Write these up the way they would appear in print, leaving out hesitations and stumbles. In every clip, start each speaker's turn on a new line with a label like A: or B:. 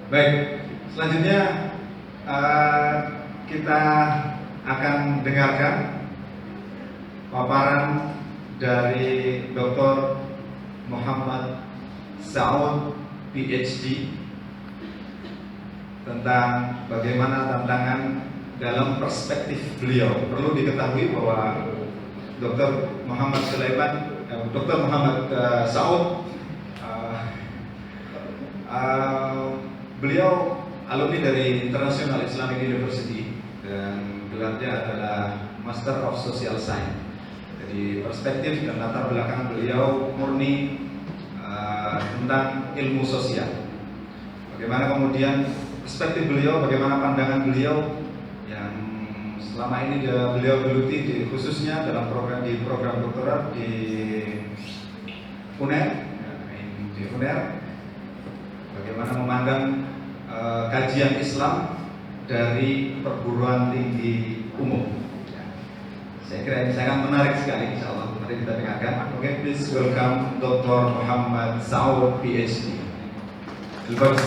A: Baik, selanjutnya kita akan dengarkan paparan dari Dr. Muhammad Saud PhD tentang bagaimana tantangan dalam perspektif beliau. Perlu diketahui bahwa Dr. Muhammad Saud beliau alumni dari International Islamic University dan gelarnya adalah Master of Social Science. Jadi perspektif dan latar belakang beliau murni tentang ilmu sosial. Bagaimana kemudian perspektif beliau, bagaimana pandangan beliau yang selama ini beliau geluti khususnya dalam program doktorat di UNER, bagaimana memandang kajian Islam dari perguruan tinggi umum. Saya kira ini sangat menarik sekali, insya Allah. Mari kita dengarkan. Oke, please welcome Dr. Muhammad Saud PhD. Silakan.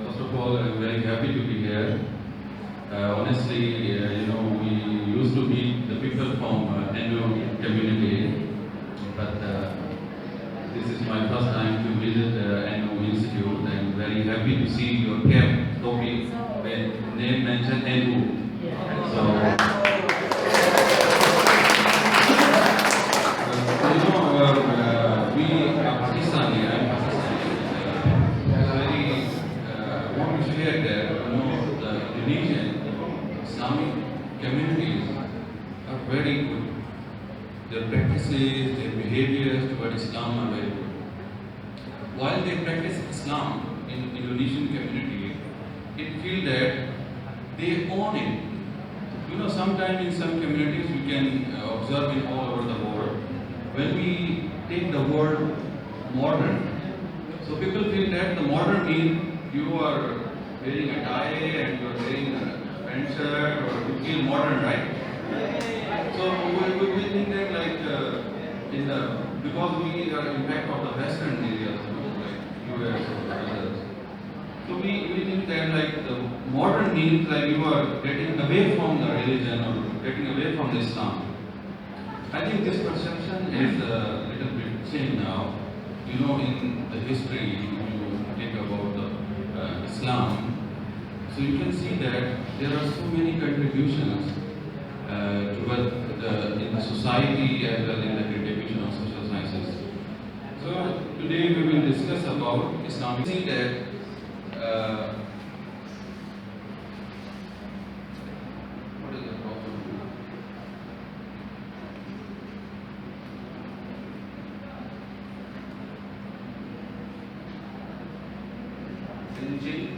B: First of all, I'm very happy to be here. Honestly, we used to meet the people from NU community, but this is my first time to visit NU Institute. I'm very happy to see your cap topic when name mentioned NU. So, we are Pakistani. I'm Pakistani. Want to share that the Indonesian Islamic communities are very good. Their practices, their behaviors toward Islam are very good. While they practice Islam in Indonesian community, it feels that they own it. Sometimes in some communities we can observe in all over the world, when we take the word modern, so people feel that the modern means you are wearing a tie and you are wearing a pant shirt, or you feel modern, right? So we think that because we are impact of the Western areas, like US or others. So we think that the modern means you are getting away from the religion or getting away from Islam. I think this perception is a little bit changed now. In the history, you think about the Islam, so you can see that there are so many contributions in the society as well in the contribution of social sciences. So today we will discuss about Islam. We see that what is the problem? Can you change?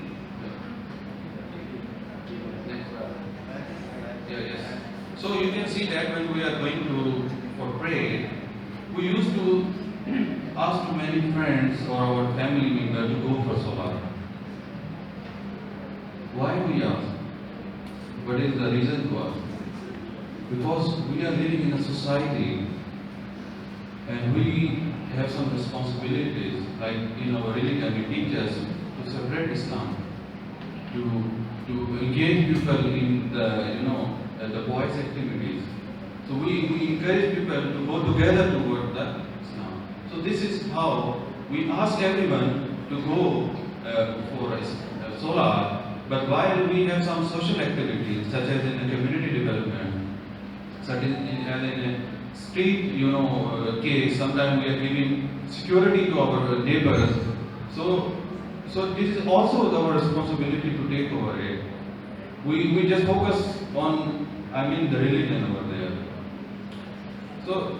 B: Next. Yes. So you can see that when we are going for prayer, we used to ask many friends or our family members to go for salah. Why we ask? What is the reason to ask? Because we are living in a society and we have some responsibilities, like in our religion we teach us to separate Islam, to engage people in the boys' activities. So we encourage people to go together toward the Islam. So this is how we ask everyone to go for salah. But while we have some social activities, such as in the community development, such as in a street, case, sometimes we are giving security to our neighbors. So this is also our responsibility to take over it. We just focus on, the religion over there. So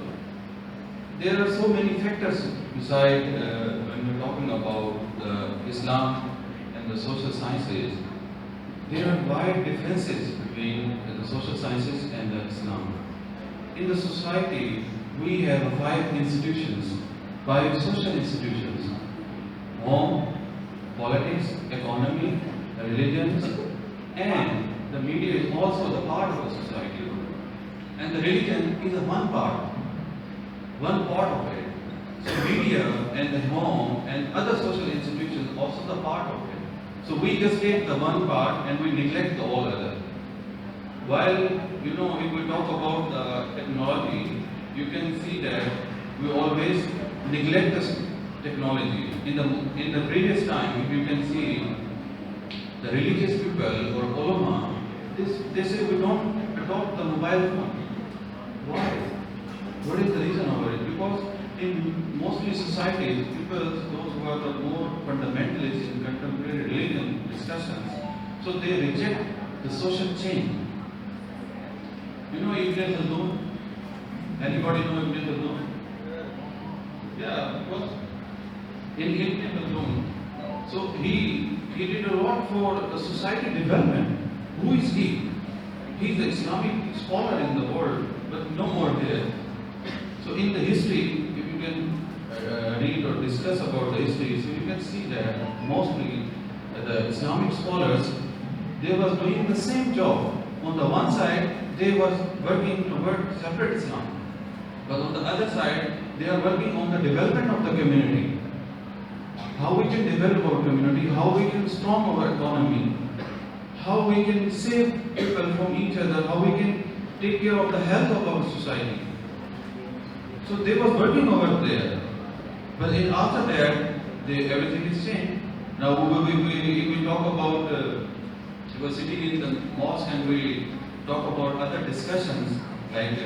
B: there are so many factors beside when we're talking about Islam and the social sciences. There are wide differences between the social sciences and the Islam. In the society, we have 5 institutions, 5 social institutions. home, politics, economy, religions, and the media is also the part of the society. And the religion is a one part of it. So media and the home and other social institutions also the part of it. So we just take the one part and we neglect the all other. While, if we talk about the technology, you can see that we always neglect this technology. In the previous time, you can see the religious people or ulama, they say we don't adopt the mobile phone. Why? What is the reason of it? Because in mostly societies, people, those who are the more fundamentalists in contemporary religion discussions, so they reject the social change. Ibn Khaldun? Anybody know Ibn Khaldun? Yeah, because in Ibn Khaldun, so he did a lot for the society development. Who is he? He's the Islamic scholar in the world, but no more there. So in the history, if you can read or discuss about the history, so you can see that mostly the Islamic scholars, they was doing the same job. On the one side, they was working toward separate Islam. But on the other side, they are working on the development of the community. How we can develop our community, how we can strong our economy, how we can save people from each other, how we can take care of the health of our society. So they was working over there. But after that, everything is changed. Now we talk about, we were sitting in the mosque and we talk about other discussions, like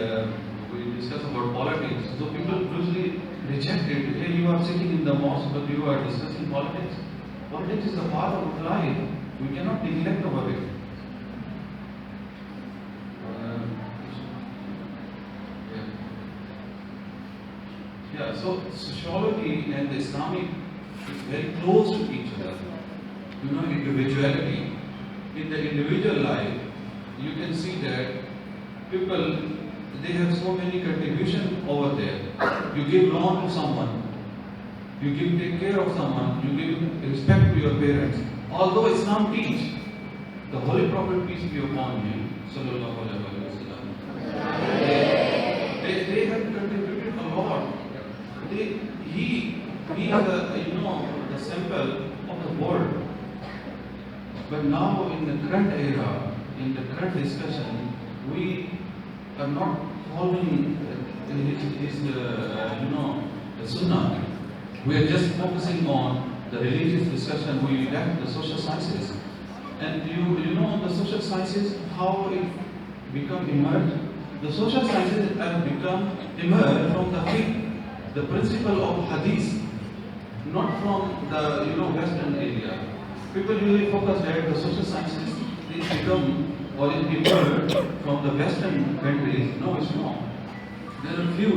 B: we discuss about politics. So people usually reject it. Hey, you are sitting in the mosque, but you are discussing politics. Politics is a part of life. We cannot neglect over it. So sociology and the Islamic is very close to each other. Individuality. In the individual life, you can see that people, they have so many contributions over there. You give loan to someone, you take care of someone, you give respect to your parents. Although Islam teach, the Holy Prophet, peace be upon him, sallallahu alaihi wasallam, they have contributed a lot. He is the sample of the world. But now in the current era, in the current discussion, we are not following the Sunnah. We are just focusing on the religious discussion. We left the social sciences. And you know the social sciences, how it become emerged? The social sciences have become emerged from the fiqh, the principle of hadith, not from the Western area. People usually focus that the social sciences is become or is emerged from the Western countries. No, it's not. There are few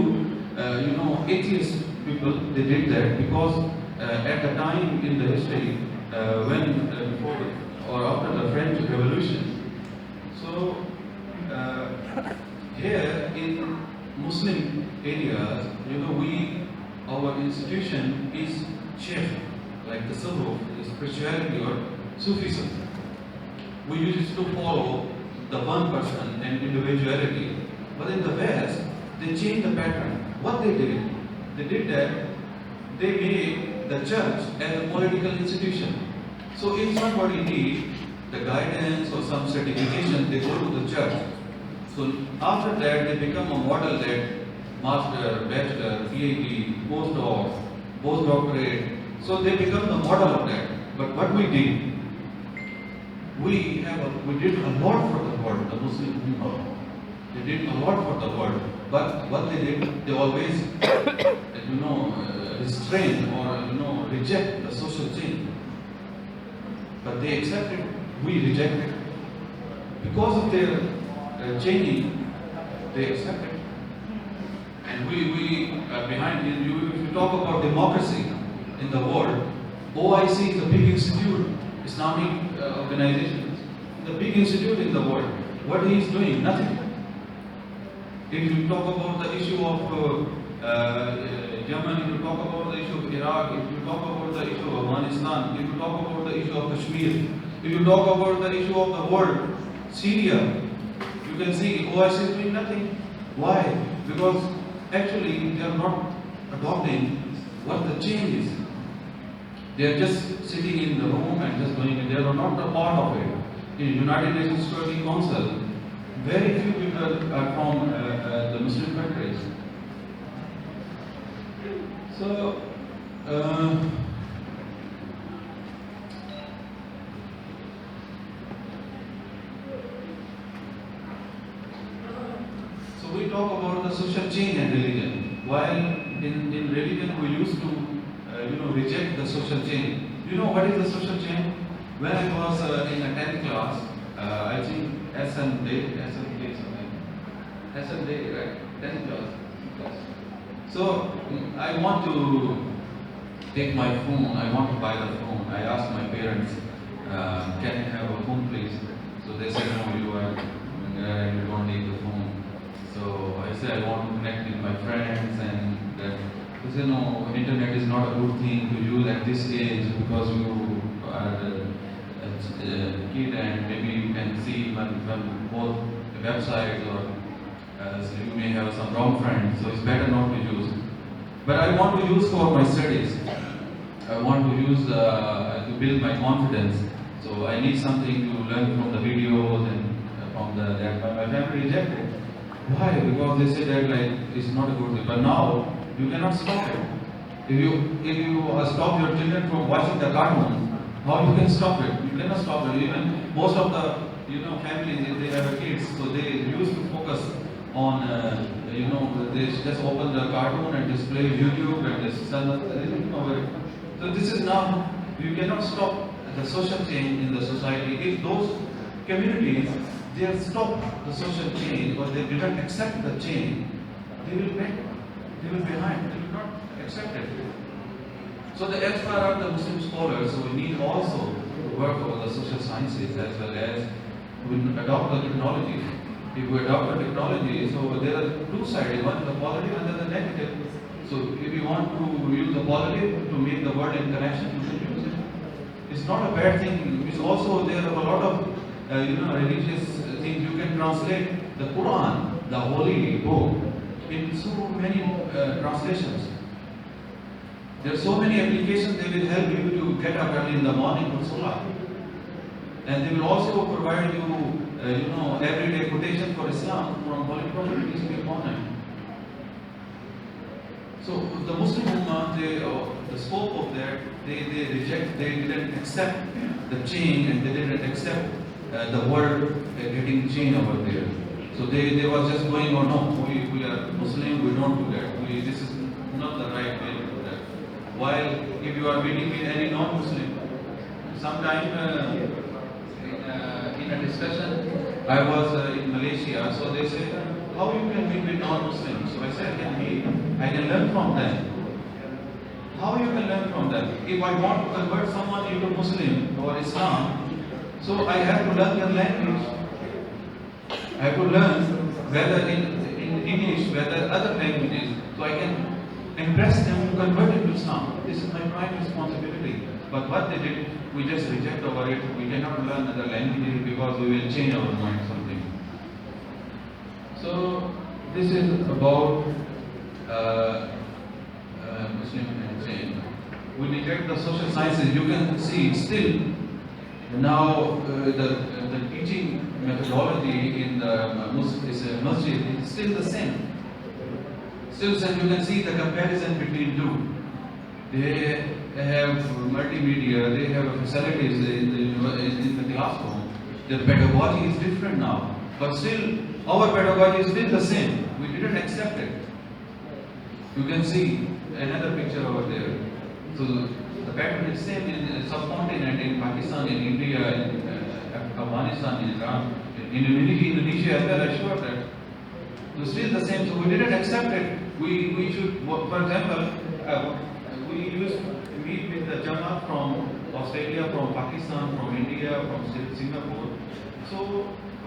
B: atheist people, they did that because at the time in the history when before or after the French Revolution. So here in Muslim areas, our institution is sheikh, like the tasawwuf, spirituality or Sufism. We used to follow the one person and individuality. But in the West, they changed the pattern. What they did that they made the church as a political institution. So if somebody needs the guidance or some certification, they go to the church. So after that, they become a model that master, bachelor, PhD, postdoc, postdoctorate. So they become the model of that. But what we did, we did a lot for the world, the Muslim Ummah. They did a lot for the world. But what they did, they always, restrain or reject the social change. But they accepted, we rejected. Because of their changing, they accepted. And we behind it, if you talk about democracy in the world, OIC is a big institute, Islamic organization, the big institute in the world. What he is doing? Nothing. If you talk about the issue of Yemen, if you talk about the issue of Iraq, if you talk about the issue of Afghanistan, if you talk about the issue of Kashmir, if you talk about the issue of the world, Syria, you can see OIC is doing nothing. Why? Because actually they are not adopting what the change is. They are just sitting in the room and just doing it. They are not a part of it. In United Nations Security Council, very few people are from the Muslim countries. So, we talk about the social change and religion. While in religion we used to reject the social change. You know what is the social change? When I was in a 10th class, I think SN day, right? 10th class. So I want to take my phone, I want to buy the phone. I asked my parents, can I have a phone please? So they said, no, you don't need the phone. So I said, I want to connect with my friends, and they said, no, internet is not a good thing to use at this age because you are a kid and maybe you can see when both websites or so you may have some wrong friends, so it's better not to use. But I want to use for my studies. I want to use to build my confidence. So I need something to learn from the videos and from that. But my family rejected. Why? Because they said that it's not a good thing. But now you cannot stop it. If you stop your children from watching the cartoon, how you can stop it? You cannot stop it. Even most of the families, if they have kids, so they used to focus on they just open the cartoon and just play YouTube and just so this is now, you cannot stop the social change in the society. If those communities they have stopped the social change or they didn't accept the change, they will behind, they will not accept it. So as far as the Muslim scholars, so we need also to work over the social sciences as well as we adopt the technology. If we adopt the technology, so there are two sides, one the positive and the negative. So if you want to use the positive to make the world in connection, you should use it. It's not a bad thing. It's also there are a lot of religious things. You can translate the Quran, the holy book, in so many translations. There are so many applications. They will help you to get up early in the morning for Salah, and they will also provide you everyday quotation for Islam from Holy Prophet Muhammad. So the Muslim Ummah, the scope of that, they didn't accept the change and they didn't accept the world getting changed over there. So they was just going, oh no, we are Muslim, we don't do that. This is not the right way to do that. While if you are meeting with any non-Muslim, sometime in a discussion, I was in Malaysia, so they said, how you can meet with non-Muslims? So I said, I can learn from them. How you can learn from them? If I want to convert someone into Muslim or Islam, so I have to learn their language. I have to learn whether in English, whether other languages, so I can impress them to convert into Islam. This is my prime responsibility. But what they did, we just reject over it. We cannot learn other languages because we will change our mind something. So this is about Muslim and change. We reject the social sciences. You can see still now the teaching methodology in the masjid is still the same. Still, you can see the comparison between two. They have multimedia, they have facilities in the classroom. The pedagogy is different now, but still our pedagogy is still the same. We didn't accept it. You can see another picture over there. So the pattern is same in subcontinent, in Pakistan, in India, in Afghanistan, in Iran, in Indonesia as well. I showed that. So still the same. So we didn't accept it. We should, for example, we used to meet with the Jamaat from Australia, from Pakistan, from India, from Singapore. So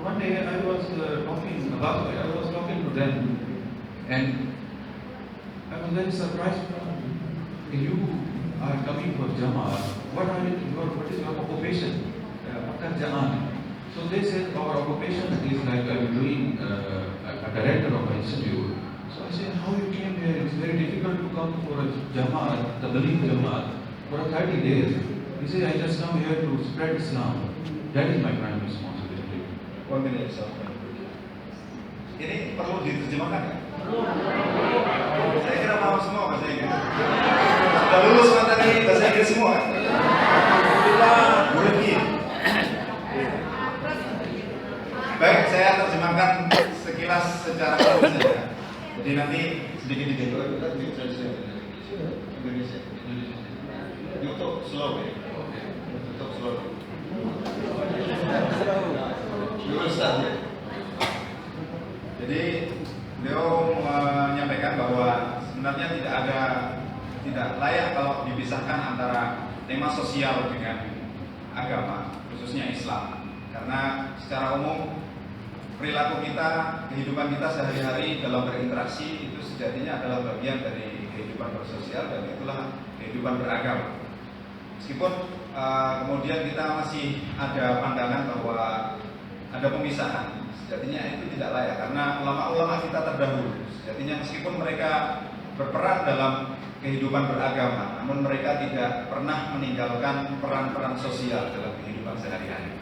B: one day I was talking to them, and I was very surprised. You are coming for Jamaat, what is your occupation? Pekerjaan. So they said our occupation is like I'm doing a director of an institute. So I said, how you came here? It's very difficult to come for a Jamaat, the Tabligh Jamaat, for 30 days. He said, I just come here to spread Islam. That is my prime responsibility.
A: 1 minute, sir. Ini perlu diterjemahkan ya? Saya kira paham semua bahasa Inggris. Sudah lulus materi bahasa Inggris semua kan? Alhamdulillah, boleh gitu. Baik, saya terjemahkan sekilas secara umum saja. Jadi nanti sedikit kita Indonesia. YouTube slow ya. YouTube slow. Lurus saja. Jadi beliau menyampaikan bahwa sebenarnya tidak layak kalau dipisahkan antara tema sosial dengan agama, khususnya Islam. Karena secara umum perilaku kita, kehidupan kita sehari-hari dalam berinteraksi itu sejatinya adalah bagian dari kehidupan bersosial dan itulah kehidupan beragama. Meskipun kemudian kita masih ada pandangan bahwa ada pemisahan, sejatinya itu tidak layak karena ulama-ulama kita terdahulu sejatinya meskipun mereka berperan dalam kehidupan beragama, namun mereka tidak pernah meninggalkan peran-peran sosial dalam kehidupan sehari-hari.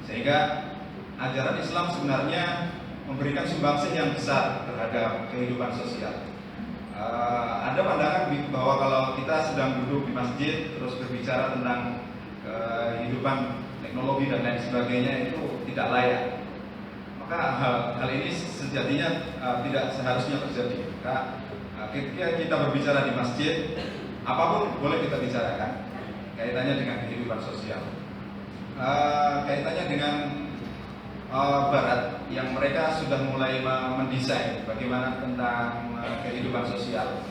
A: Sehingga ajaran Islam sebenarnya memberikan sumbangsih yang besar terhadap kehidupan sosial. Ada pandangan bahwa kalau kita sedang duduk di masjid terus berbicara tentang kehidupan teknologi dan lain sebagainya itu tidak layak. Maka hal ini sejatinya tidak seharusnya terjadi. Maka ketika kita berbicara di masjid, apapun boleh kita bicarakan kaitannya dengan kehidupan sosial. Kaitannya dengan Barat yang mereka sudah mulai mendesain bagaimana tentang kehidupan sosial.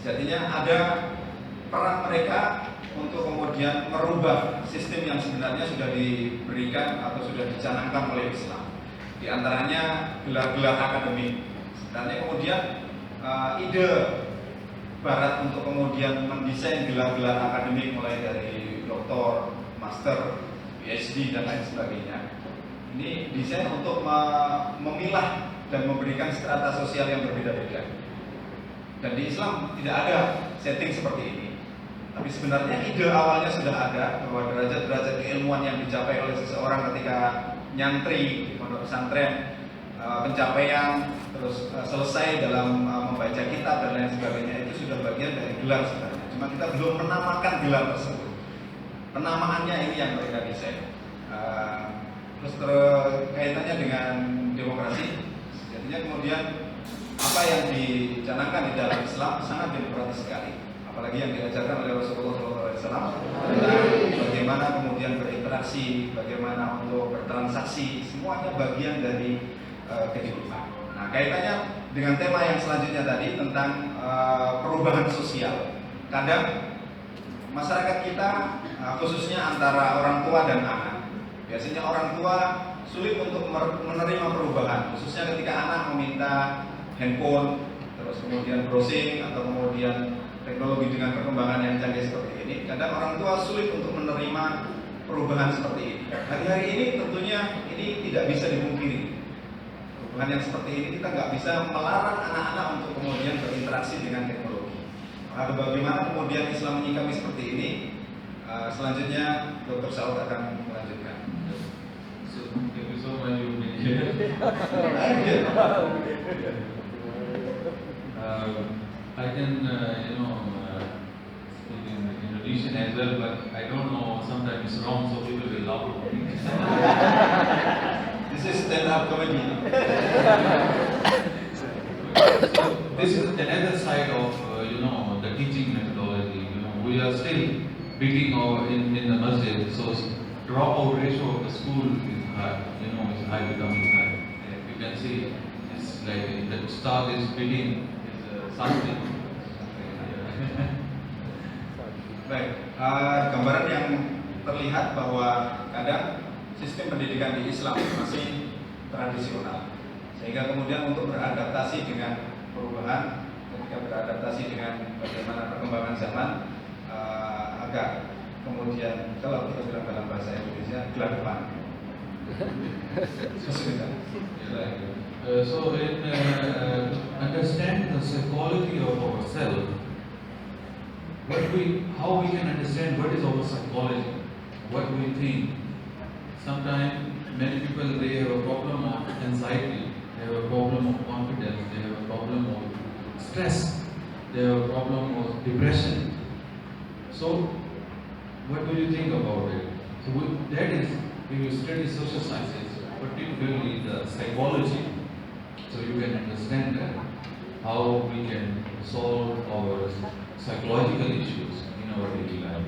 A: Jadinya ada peran mereka untuk kemudian merubah sistem yang sebenarnya sudah diberikan atau sudah dicanangkan oleh Islam. Di antaranya gelar-gelar akademik. Sebenarnya kemudian ide Barat untuk kemudian mendesain gelar-gelar akademik mulai dari doktor, master, PhD dan lain sebagainya. Ini desain untuk memilah dan memberikan strata sosial yang berbeda-beda. Dan di Islam tidak ada setting seperti ini. Tapi sebenarnya ide awalnya sudah ada bahwa derajat-derajat keilmuan yang dicapai oleh seseorang ketika nyantri di pondok pesantren, pencapaian terus selesai dalam membaca kitab dan lain sebagainya itu sudah bagian dari gelar sebenarnya. Cuma kita belum menamakan gelar tersebut. Penamaannya ini yang mereka desain. Terus kaitannya dengan demokrasi, jadinya kemudian apa yang dicanangkan di dalam Islam sangat demokratis sekali, apalagi yang diajarkan oleh Rasulullah SAW tentang bagaimana kemudian berinteraksi, bagaimana untuk bertransaksi, semuanya bagian dari kehidupan. Nah, kaitannya dengan tema yang selanjutnya tadi tentang perubahan sosial. Kadang masyarakat kita, khususnya antara orang tua dan anak, biasanya orang tua sulit untuk menerima perubahan, khususnya ketika anak meminta handphone, terus kemudian browsing atau kemudian teknologi dengan perkembangan yang canggih seperti ini. Kadang orang tua sulit untuk menerima perubahan seperti ini. Hari-hari ini tentunya ini tidak bisa dipungkiri. Perubahan yang seperti ini kita nggak bisa melarang anak-anak untuk kemudian berinteraksi dengan teknologi. Maka bagaimana kemudian Islam menyikapi seperti ini? Selanjutnya Dr. Saud akan melanjutkan.
B: Thank you so much you being here. I can, speak in Indonesian as well, but I don't know, sometimes it's wrong, so people will laugh at me.
A: This is stand-up comedy.
B: So, this is another side of, the teaching methodology. We are still beating in the masjid, so dropout ratio of the school is high, is high, becoming high. You can see it's like the staff is beating something.
A: Baik, gambaran yang terlihat bahwa kadang sistem pendidikan di Islam masih tradisional, sehingga kemudian untuk beradaptasi dengan perubahan, ketika beradaptasi dengan bagaimana perkembangan zaman, agak kemudian kalau kita bilang dalam bahasa Indonesia gelagapan. Kesulitan.
B: So in understand the psychology of ourselves, how we can understand what is our psychology, what we think. Sometimes many people, they have a problem of anxiety, they have a problem of confidence, they have a problem of stress, they have a problem of depression. So what do you think about it? So that is, if you study social sciences, particularly the psychology, so you can understand that how we can solve our psychological issues in our daily life.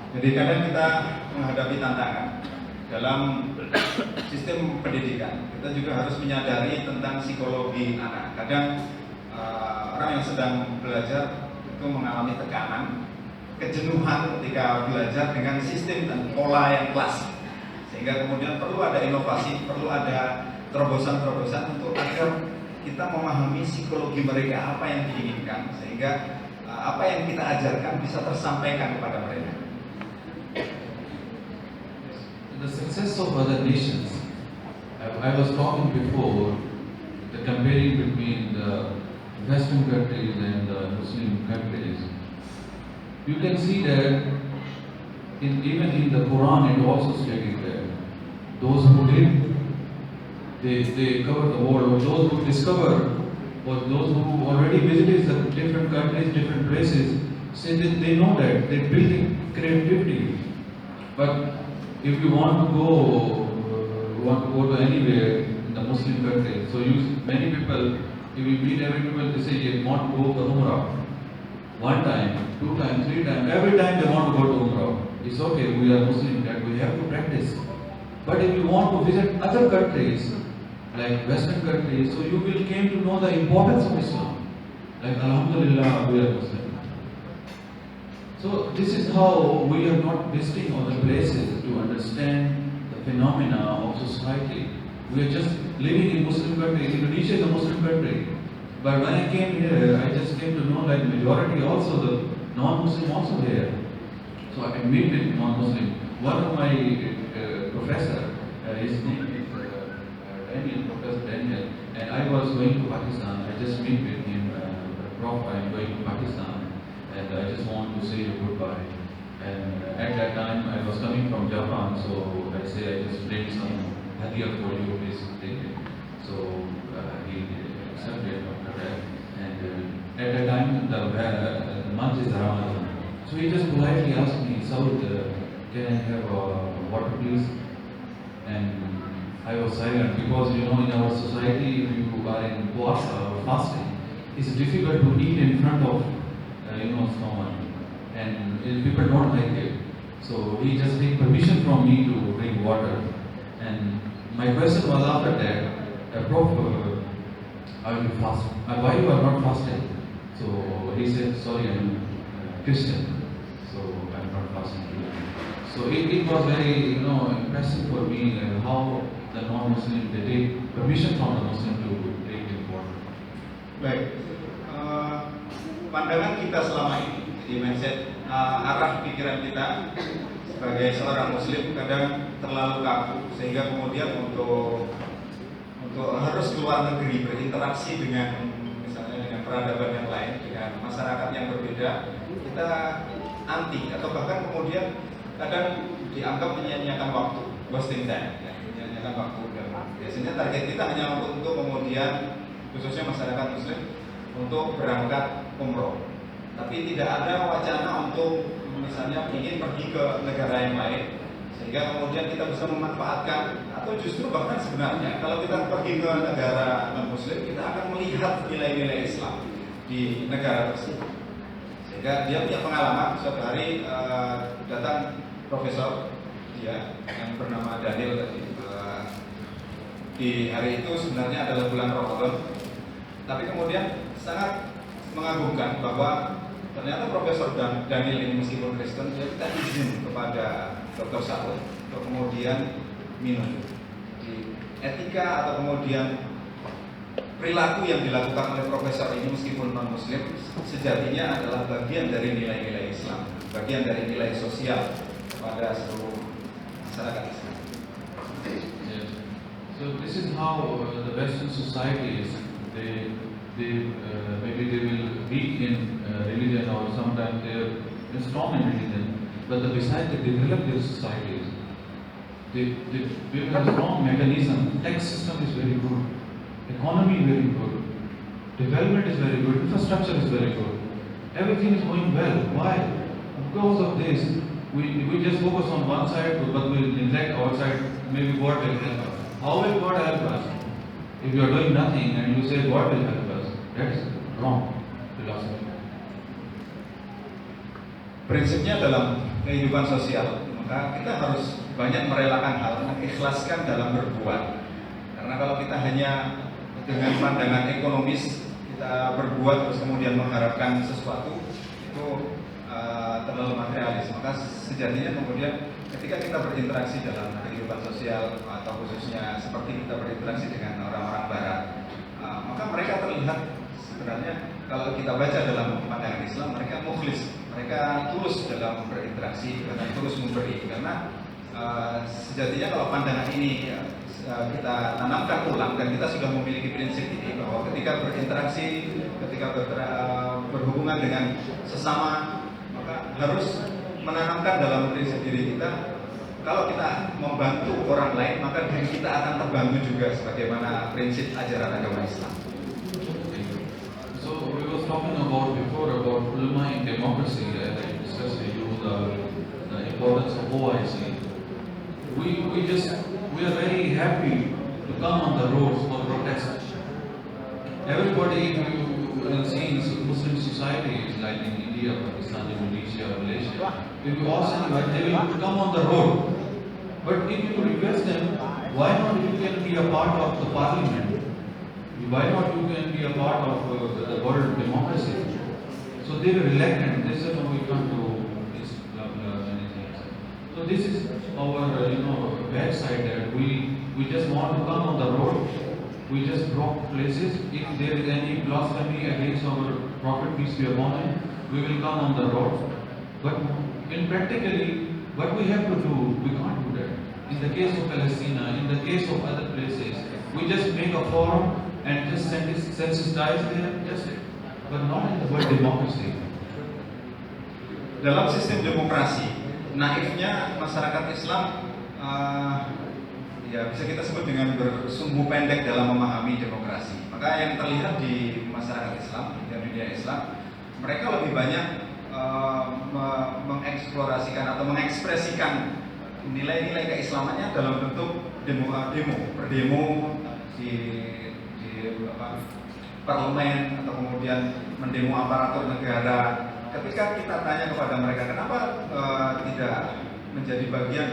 A: Jadi kadang kita menghadapi tantangan dalam sistem pendidikan. Kita juga harus menyadari tentang psikologi anak. Kadang orang yang sedang belajar itu mengalami tekanan, kejenuhan ketika belajar dengan sistem dan pola yang klasik. Sehingga kemudian perlu ada inovasi, perlu ada terobosan-terobosan untuk agar kita memahami psikologi mereka, apa yang diinginkan, sehingga apa yang kita ajarkan bisa tersampaikan kepada mereka.
B: The success of other nations, I was talking before, the comparing between the Western countries and the Muslim countries. You can see that even in the Quran it also stated that those who did, they cover the world, or those who discover, or those who already visited the different countries, different places, say that they know that, they're building creativity. But if you want to go to anywhere in the Muslim country, so many people, if you meet every people, they say they want to go for Umrah. 1 time, 2 times, 3 times, every time they want to go to Umrah. It's okay, we are Muslim, that we have to practice. But if you want to visit other countries, like Western countries, so you will came to know the importance of Islam. Like Alhamdulillah, we are Muslim. So this is how we are not visiting other places to understand the phenomena of society. We are just living in Muslim countries. Indonesia is a Muslim country. But when I came here, I just came to know like majority also, the non-Muslim also here. So I can meet with non-Muslim. One of my professor, his name is Daniel, Professor Daniel, and I was going to Pakistan. I just meet with him, Prof, I'm going to Pakistan, and I just want to say you goodbye. And at that time, I was coming from Japan, so I say I just bring some hadiah for you, please take it. So he accepted after that, and at that time, the month is Ramadan. So he just politely asked me, Saud, can I have water please? And I was silent because in our society, if you are in puasa or fasting, it's difficult to eat in front of someone, and people don't like it. So he just take permission from me to drink water. And my question was after that, Prof, are you fasting? Why you are not fasting? So he said, sorry, I'm Christian, so I'm not fasting. So it was very impressive for me how the non-Muslim, they take permission from the Muslim to drink water.
A: Baik, pandangan kita selama ini, di mindset arah pikiran kita sebagai seorang Muslim kadang terlalu kaku, sehingga kemudian untuk harus keluar negeri berinteraksi dengan misalnya dengan peradaban yang lain, dengan masyarakat yang berbeda, kita anti atau bahkan kemudian kadang dianggap menyia-nyiakan waktu, wasting time, menyia-nyiakan waktu. Dan biasanya target kita hanya untuk kemudian khususnya masyarakat Muslim untuk berangkat umroh, tapi tidak ada wacana untuk misalnya ingin pergi ke negara yang lain, sehingga kemudian kita bisa memanfaatkan, atau justru bahkan sebenarnya kalau kita pergi ke negara non-Muslim, kita akan melihat nilai-nilai Islam di negara tersebut. Sehingga dia punya pengalaman, suatu hari datang profesor dia yang bernama Daniel tadi. Di hari itu sebenarnya adalah bulan Ramadan, tapi kemudian sangat mengagumkan bahwa ternyata Profesor Daniel ini meskipun Kristen, dia minta izin kepada Dr. Saud untuk kemudian minum. Di etika atau kemudian perilaku yang dilakukan oleh profesor ini meskipun non-muslim sejatinya adalah bagian dari nilai-nilai Islam, bagian dari nilai sosial pada seluruh masyarakat Islam.
B: Yes. So this is how the Western societies, maybe they will weak in religion or sometimes they are strong in religion, but besides they develop their societies. They have a strong mechanism. Tax system is very good, economy very good, development is very good, infrastructure is very good. Everything is going well. Why? Because of this, we just focus on one side, but we neglect our side. Maybe God will help us. How will God help us? If you are doing nothing and you say God will help us, that is wrong philosophy.
A: Prinsipnya dalam kehidupan sosial, maka kita harus banyak merelakan hal, mengikhlaskan dalam berbuat. Karena kalau kita hanya dengan pandangan ekonomis kita berbuat terus kemudian mengharapkan sesuatu itu terlalu materialis. Maka sejatinya kemudian ketika kita berinteraksi dalam kehidupan sosial atau khususnya seperti kita berinteraksi dengan orang-orang Barat, maka mereka terlihat sebenarnya kalau kita baca dalam pandangan Islam mereka mukhlis, mereka tulus dalam berinteraksi dan tulus memberi. Karena sejatinya kalau pandangan ini kita tanamkan ulang dan kita sudah memiliki prinsip ini bahwa ketika berinteraksi, ketika berhubungan dengan sesama, maka harus menanamkan dalam prinsip diri kita kalau kita membantu orang lain maka diri kita akan terbantu juga sebagaimana prinsip ajaran agama Islam.
B: So we were talking about before about ulama in democracy, as I discussed with you the importance of OIC. We are very happy to come on the roads for protest. Everybody you will see in Muslim societies like in India, Pakistan, Indonesia, Malaysia, if you ask them, they will come on the road. But if you request them, why not you can be a part of the parliament? Why not you can be a part of the world democracy? So they were reluctant. They said, no, we can't do this, blah, blah, many things. So this is our, bad side that we just want to come on the road. We just block places. If there is any blasphemy against our Prophet, peace be upon him, we will come on the road. But in practically, what we have to do, we can't do that. In the case of Palestine, in the case of other places, we just make a forum and just sensitize them, just it. But not in the word democracy.
A: Dalam sistem demokrasi, naifnya masyarakat Islam ya bisa kita sebut dengan bersumbu pendek dalam memahami demokrasi. Maka yang terlihat di masyarakat Islam, di dunia Islam, mereka lebih banyak mengeksplorasikan atau mengekspresikan nilai-nilai keislamannya dalam bentuk berdemo di parlemen atau kemudian mendemo aparatur negara. Ketika kita tanya kepada mereka kenapa tidak menjadi bagian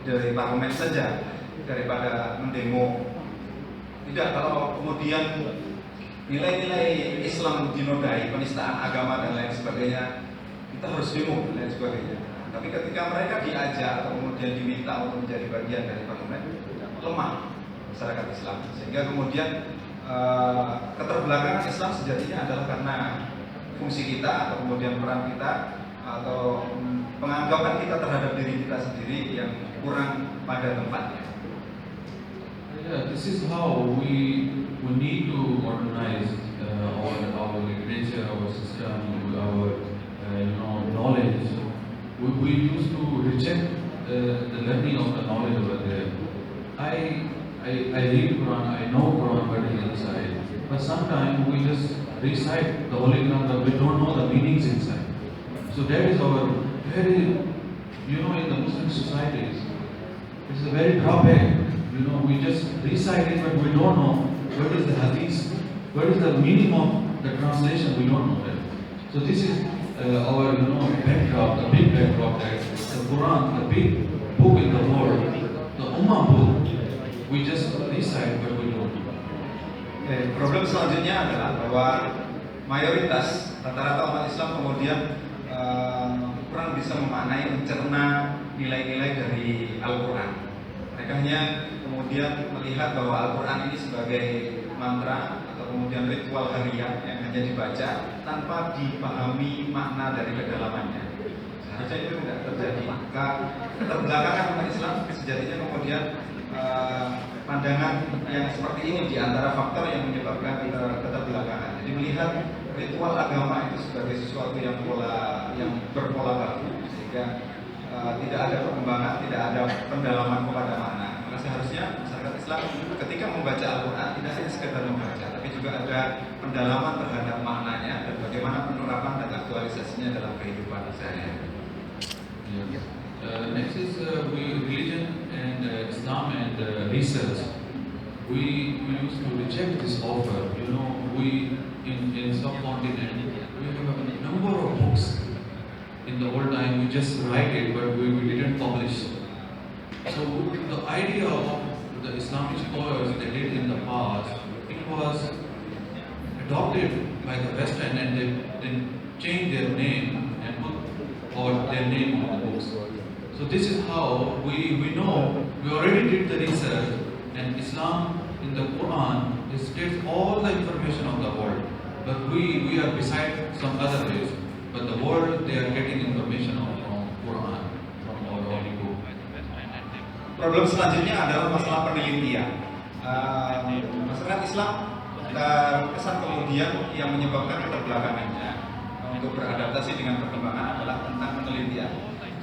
A: dari parlemen saja daripada mendemo, tidak, kalau kemudian nilai-nilai Islam dinodai, penistaan agama dan lain sebagainya, kita harus demo dan lain sebagainya. Tapi ketika mereka diajak atau kemudian diminta untuk menjadi bagian dari parlemen, lemah masyarakat Islam, sehingga kemudian keterbelakangan Islam sejatinya adalah karena fungsi kita atau kemudian peran kita atau penganggapan kita terhadap diri kita sendiri yang kurang pada tempatnya.
B: Yeah, this is how we need to modernize our literature, our system, our knowledge. We used to reject the learning of the knowledge over there. I read Quran, I know Quran what is inside, but sometimes we just recite the Holy Quran but we don't know the meanings inside. So that is our very, in the Muslim societies, it's a very drawback. We just recite it but we don't know what is the hadith, what is the meaning of the translation, we don't know that. So this is our, backdrop, the big backdrop that the Quran, the big book in the world, the Ummah book, we just recite but we don't know.
A: Problem selanjutnya adalah bahwa mayoritas rata-rata umat Islam kemudian kurang bisa memaknai, mencerna nilai-nilai dari Al-Quran. Mereka hanya kemudian melihat bahwa Al-Quran ini sebagai mantra atau kemudian ritual harian yang hanya dibaca tanpa dipahami makna dari kedalamannya. Seharusnya itu tidak terjadi. Maka keterbelakangan umat Islam sejatinya kemudian pandangan yang seperti ini di antara faktor yang menyebabkan keterbelakangan. Jadi melihat ritual agama itu sebagai sesuatu yang berpola baru, sehingga tidak ada perkembangan, tidak ada pendalaman kepada makna. Maka seharusnya masyarakat Islam ketika membaca Al-Quran tidak hanya sekedar membaca, tapi juga ada pendalaman terhadap maknanya dan bagaimana penerapan dan aktualisasinya dalam kehidupan sehari-hari.
B: Yes. Next is religion and Islam and research. We used to reject this offer. You know, we in subcontinent we have a number of books. In the old time, we just write it, but we didn't publish. So the idea of the Islamic scholars they did in the past, it was adopted by the Western, and they changed their name and put their name on the books. So this is how we know, we already did the research, and Islam in the Quran states all the information of the world. But we are beside some other ways. But the world, they are getting information from Quran, from our holy book.
A: Problem selanjutnya adalah masalah penelitian. Masyarakat Islam terkesan kemudian yang menyebabkan keterbelakangannya untuk beradaptasi dengan perkembangan adalah tentang penelitian.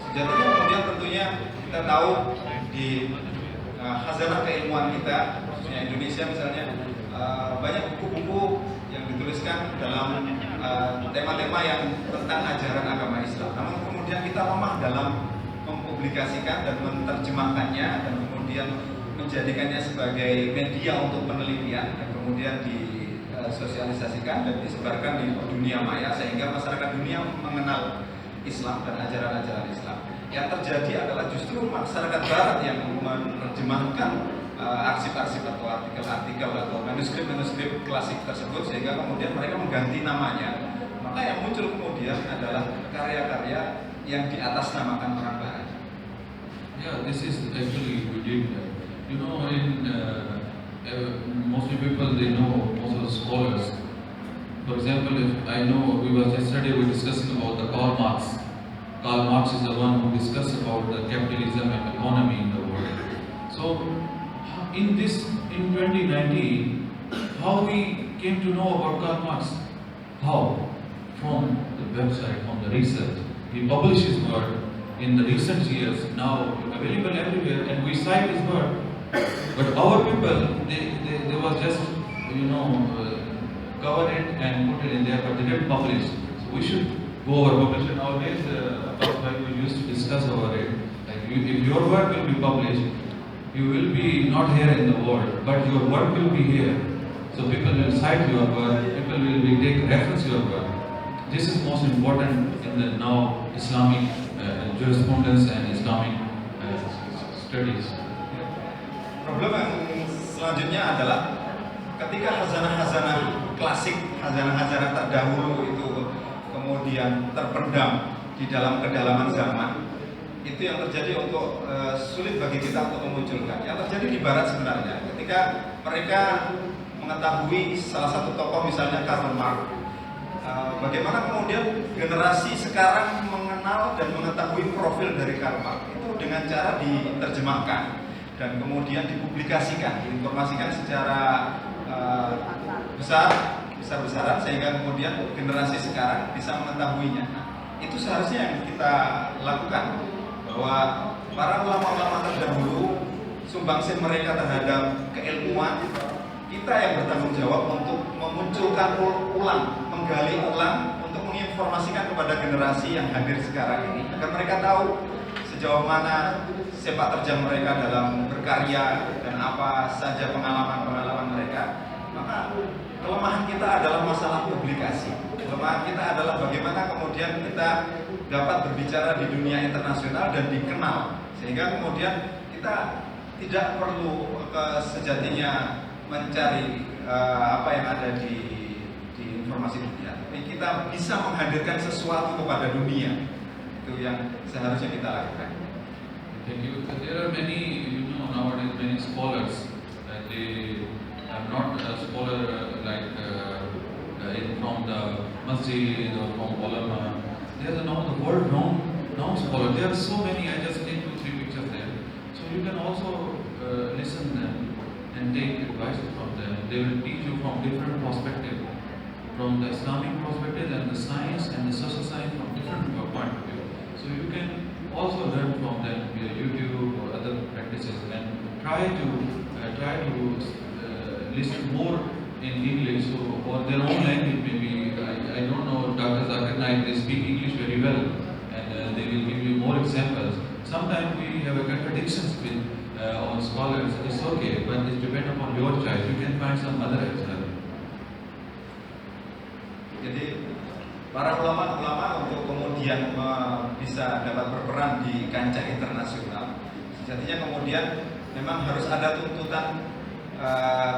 A: Sejatinya kemudian tentunya kita tahu di khazanah keilmuan kita, khususnya Indonesia misalnya, banyak buku-buku yang dituliskan dalam tema-tema yang tentang ajaran agama Islam. Namun kemudian kita lemah dalam mempublikasikan dan menerjemahkannya dan kemudian menjadikannya sebagai media untuk penelitian dan kemudian disosialisasikan dan disebarkan di dunia maya sehingga masyarakat dunia mengenal Islam dan ajaran-ajaran Islam. Yang terjadi adalah justru masyarakat Barat yang menerjemahkan arsip-arsip atau artikel-artikel atau manuskrip-manuskrip klasik tersebut sehingga kemudian mereka mengganti namanya. Maka yang muncul kemudian adalah karya-karya yang diatasnamakan orang Barat.
B: Yeah, this is actually we did. You know, in mostly people they know, most of the scholars. For example, if I know we was yesterday we discussing about the Karl Marx. Karl Marx is the one who discussed about the capitalism and economy in the world. So in 2019, how we came to know about Karl Marx? How? From the website, from the research. He published his work in the recent years, now available everywhere, and we cite his work. But our people, they was just, cover it and put it in there, but they didn't publish. So we should go over publish it. Nowadays, like we used to discuss about it. Like if your work will be published, you will be not here in the world, but your work will be here. So people will cite your work, people will take reference your work. This is most important in the now Islamic jurisprudence and Islamic studies.
A: Problem yang selanjutnya adalah ketika khazanah-khazanah klasik, khazanah-khazanah terdahulu itu kemudian terpendam di dalam kedalaman zaman, itu yang terjadi untuk sulit bagi kita untuk memunculkan. Yang terjadi di Barat sebenarnya, ketika mereka mengetahui salah satu tokoh misalnya Karl Marx, bagaimana kemudian generasi sekarang mengenal dan mengetahui profil dari Karl Marx itu dengan cara diterjemahkan dan kemudian dipublikasikan, diinformasikan secara besar-besaran sehingga kemudian generasi sekarang bisa mengetahuinya. Nah, itu seharusnya yang kita lakukan, bahwa para ulama-ulama terdahulu sumbangsih mereka terhadap keilmuan, kita yang bertanggung jawab untuk memunculkan ulang, menggali ulang untuk menginformasikan kepada generasi yang hadir sekarang ini agar mereka tahu sejauh mana sepak terjang mereka dalam berkarya dan apa saja pengalaman-pengalaman mereka. Maka kelemahan kita adalah masalah publikasi. Kelemahan kita adalah bagaimana kemudian kita dapat berbicara di dunia internasional dan dikenal, sehingga kemudian kita tidak perlu sejatinya mencari apa yang ada di informasi dunia, tapi kita bisa menghadirkan sesuatu kepada dunia. Itu yang seharusnya kita lakukan.
B: Thank you. There are many, nowadays many scholars, they I'm not a scholar from the masjid or from ulama. They are the world known scholar. There are so many. I just take 2-3 pictures there. So you can also listen them and take advice from them. They will teach you from different perspectives, from the Islamic perspective and the science and the social science from different point of view. So you can also learn from them via YouTube or other practices and try to listen more in English or their own language. Maybe I don't know. Dr. Zakir Naik, they speak English very well, and they will give you more examples. Sometimes we have a contradictions with our scholars. It's okay, but it depends upon your choice. You can find some other as well.
A: Jadi para ulama-ulama untuk kemudian bisa dapat berperan di kancah internasional, sejatinya kemudian memang harus ada tuntutan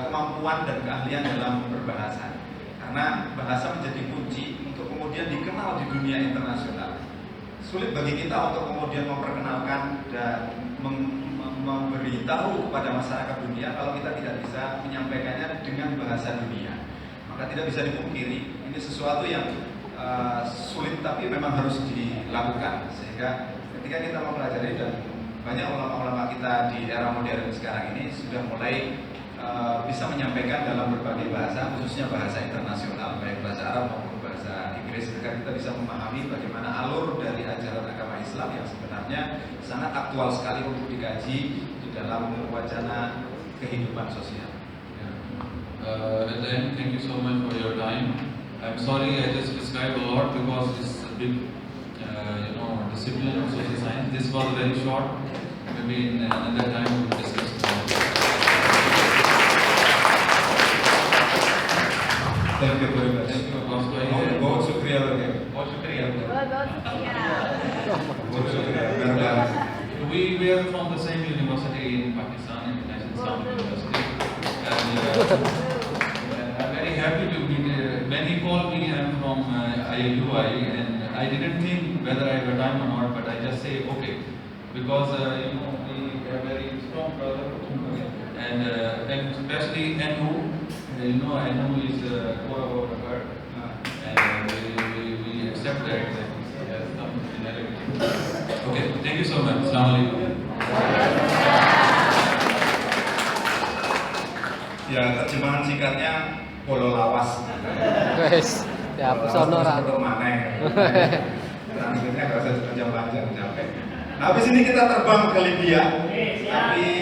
A: kemampuan dan keahlian dalam berbahasa, karena bahasa menjadi kunci untuk kemudian dikenal di dunia internasional. Sulit bagi kita untuk kemudian memperkenalkan dan memberitahu kepada masyarakat dunia kalau kita tidak bisa menyampaikannya dengan bahasa dunia. Maka tidak bisa dipungkiri, ini sesuatu yang sulit tapi memang harus dilakukan. Sehingga ketika kita mempelajari, dan banyak ulama-ulama kita di era modern sekarang ini sudah mulai bisa menyampaikan dalam berbagai bahasa, khususnya bahasa internasional, baik bahasa Arab maupun bahasa Inggris, agar kita bisa memahami bagaimana alur dari ajaran agama Islam yang sebenarnya sangat aktual sekali untuk dikaji di dalam wacana kehidupan sosial.
B: At the end, thank you so much for your time. I'm sorry I just described a lot because it's a big, discipline of social science. This was very short. Maybe in another time we'll discuss more.
A: Thank you very much.
B: Thank you, Pastor.
A: बहुत शुक्रिया लगे।
B: बहुत शुक्रिया।
A: बहुत शुक्रिया।
B: We are from the same university in Pakistan, International Islamic University, and I'm very happy to meet. When he called me, I'm from IUI, and I didn't think whether I have a time or not, but I just say okay, because we are very strong brother, and especially NU. NU is core of our heart, and we accept that as some generic. Okay, thank you so much. Assalamu alaikum.
A: Ya, terjemahan singkatnya Polo Lawas.
C: Guys, ya aku sono ra.
A: Transkripnya nggak usah panjang-panjang capek. Nah, habis ini kita terbang ke Libya. Tapi